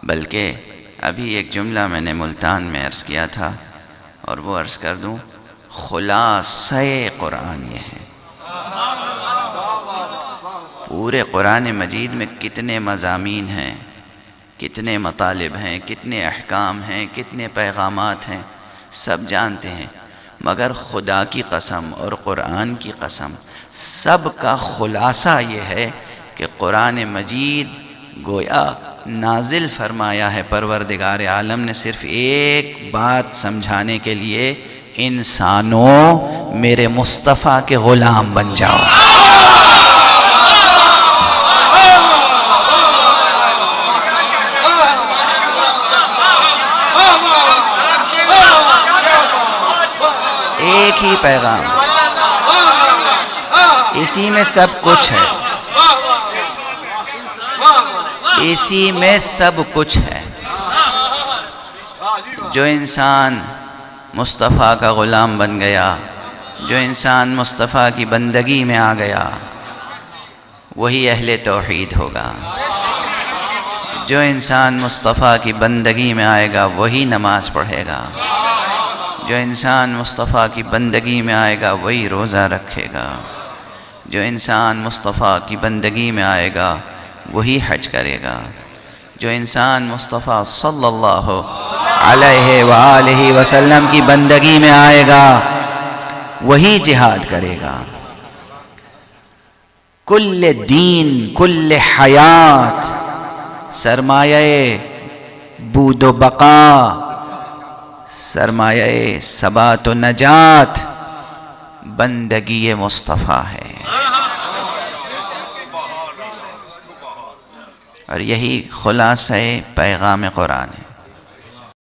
بلکہ ابھی ایک جملہ میں نے ملتان میں عرض کیا تھا اور وہ عرض کر دوں، خلاصہ قرآن یہ ہے۔ پورے قرآن مجید میں کتنے مضامین ہیں، کتنے مطالب ہیں، کتنے احکام ہیں، کتنے پیغامات ہیں، سب جانتے ہیں، مگر خدا کی قسم اور قرآن کی قسم سب کا خلاصہ یہ ہے کہ قرآن مجید گویا نازل فرمایا ہے پروردگار عالم نے صرف ایک بات سمجھانے کے لیے، انسانوں میرے مصطفیٰ کے غلام بن جاؤ۔ ایک ہی پیغام، اسی میں سب کچھ ہے، اسی میں سب کچھ ہے۔ جو انسان مصطفیٰ کا غلام بن گیا، جو انسان مصطفیٰ کی بندگی میں آ گیا، وہی اہل توحید ہوگا۔ جو انسان مصطفیٰ کی بندگی میں آئے گا وہی نماز پڑھے گا۔ جو انسان مصطفیٰ کی بندگی میں آئے گا وہی روزہ رکھے گا۔ جو انسان مصطفیٰ کی بندگی میں آئے گا وہی حج کرے گا۔ جو انسان مصطفیٰ صلی اللہ علیہ وآلہ وسلم کی بندگی میں آئے گا وہی جہاد کرے گا۔ کل دین کل حیات، سرمایہ بود و بقا، سرمایہ ثبات و نجات بندگی مصطفیٰ ہے، اور یہی خلاصہ پیغام قرآن ہے۔